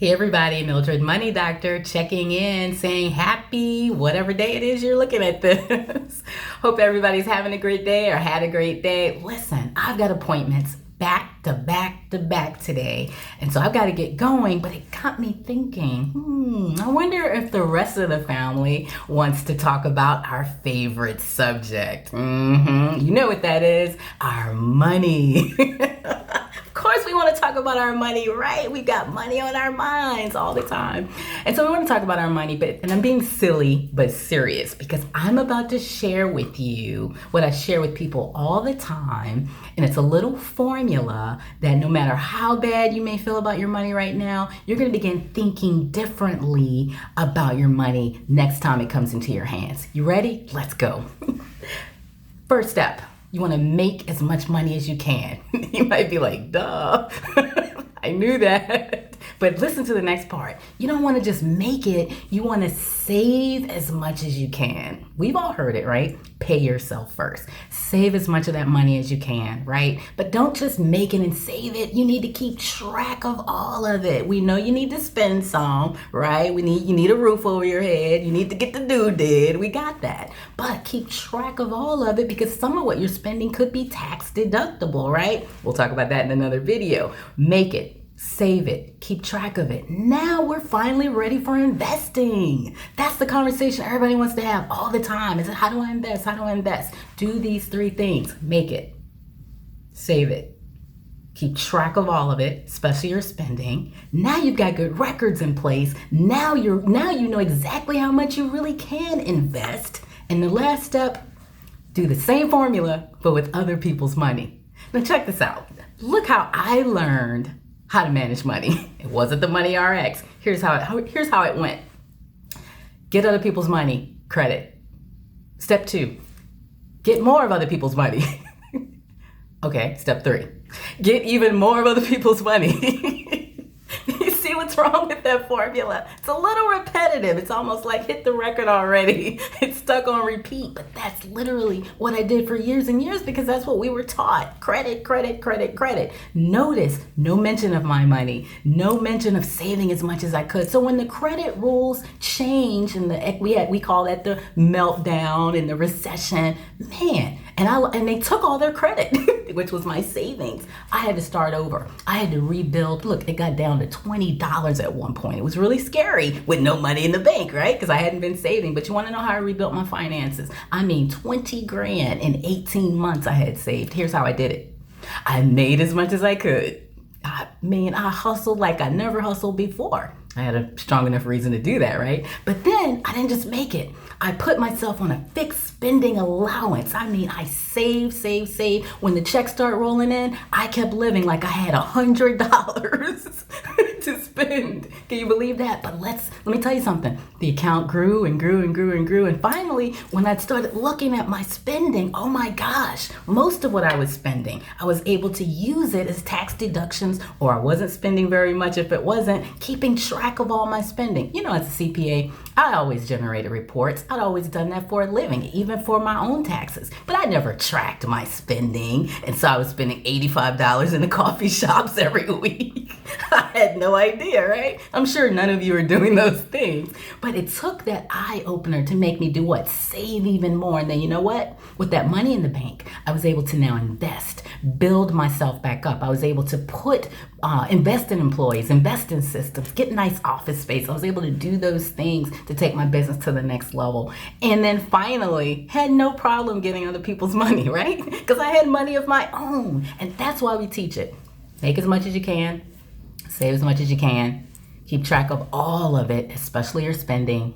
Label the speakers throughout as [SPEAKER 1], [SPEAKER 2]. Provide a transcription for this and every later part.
[SPEAKER 1] Hey everybody, Mildred Money Doctor checking in, saying happy whatever day it is you're looking at this. Hope everybody's having a great day or had a great day. Listen, I've got appointments back to back to back today, and so I've got to get going, but it got me thinking, I wonder if the rest of the family wants to talk about our favorite subject. You know what that is, our money. Of course we want to talk about our money, right? We've got money on our minds all the time. And so we want to talk about our money, and I'm being silly but serious because I'm about to share with you what I share with people all the time. And it's a little formula that no matter how bad you may feel about your money right now, you're going to begin thinking differently about your money next time it comes into your hands. You ready? Let's go. First step. You want to make as much money as you can. You might be like, duh, I knew that. But listen to the next part. You don't want to just make it. You want to save as much as you can. We've all heard it, right? Pay yourself first. Save as much of that money as you can, right? But don't just make it and save it. You need to keep track of all of it. We know you need to spend some, right? You need a roof over your head. You need to get the due date. We got that. But keep track of all of it because some of what you're spending could be tax deductible, right? We'll talk about that in another video. Make it. Save it. Keep track of it. Now we're finally ready for investing. That's the conversation everybody wants to have all the time. Is it, how do I invest? How do I invest? Do these three things. Make it. Save it. Keep track of all of it, especially your spending. Now you've got good records in place. Now you know exactly how much you really can invest. And the last step, do the same formula, but with other people's money. Now check this out. Look how I learned how to manage money. It wasn't the MoneyRx. Here's how it went. Get other people's money, credit. Step 2, get more of other people's money. Okay, step 3, get even more of other people's money. You see what's wrong with that formula? It's a little repetitive. It's almost like hit the record already. It's stuck on repeat, but that's literally what I did for years and years because that's what we were taught. Credit, credit, credit, credit. Notice, no mention of my money. No mention of saving as much as I could. So when the credit rules change and we call that the meltdown and the recession, man, and they took all their credit, which was my savings. I had to start over. I had to rebuild. Look, it got down to $20 at one point. It was really scary with no money in the bank, right? Because I hadn't been saving. But you want to know how I rebuilt my finances? I mean, 20 grand in 18 months I had saved. Here's how I did it. I made as much as I could. I hustled like I never hustled before. I had a strong enough reason to do that, right? But then I didn't just make it. I put myself on a fixed spending allowance. I mean, I save. When the checks start rolling in, I kept living like I had $100 to spend. Can you believe that? But let me tell you something. The account grew and grew and grew and grew. And finally, when I started looking at my spending, oh my gosh, most of what I was spending, I was able to use it as tax deductions, or I wasn't spending very much if it wasn't, keeping track of all my spending. You know, as a CPA, I always generated reports. I'd always done that for a living, even for my own taxes. But I never tracked my spending. And so I was spending $85 in the coffee shops every week. I had no idea, right? I'm sure none of you are doing those things. But it took that eye-opener to make me do what? Save even more. And then you know what? With that money in the bank, I was able to now invest, build myself back up. I was able to invest in employees, invest in systems, get nice office space. I was able to do those things to take my business to the next level. And then finally, had no problem getting other people's money, right? Because I had money of my own. And that's why we teach it. Make as much as you can, save as much as you can, keep track of all of it, especially your spending.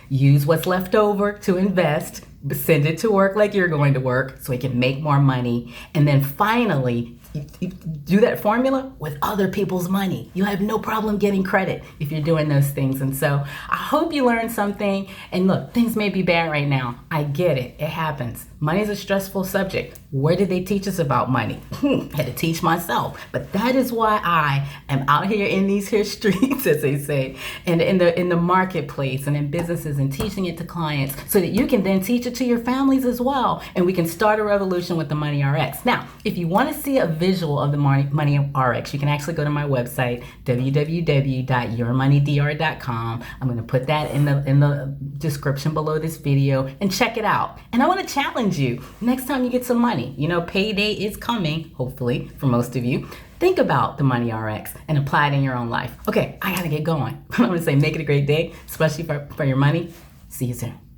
[SPEAKER 1] Use what's left over to invest, send it to work like you're going to work so you can make more money. And then finally, you do that formula with other people's money. You have no problem getting credit if you're doing those things. And so I hope you learned something. And look, things may be bad right now. I get it. It happens. Money is a stressful subject. Where did they teach us about money? Had to teach myself. But that is why I am out here in these here streets, as they say, and in the marketplace and in businesses and teaching it to clients so that you can then teach it to your families as well. And we can start a revolution with the MoneyRx. Now, if you want to see a video visual of the MoneyRx, you can actually go to my website, www.yourmoneydr.com. I'm going to put that in the description below this video, and check it out. And I want to challenge you, next time you get some money, you know, payday is coming, hopefully, for most of you. Think about the MoneyRx and apply it in your own life. Okay, I got to get going. I'm going to say make it a great day, especially for your money. See you soon.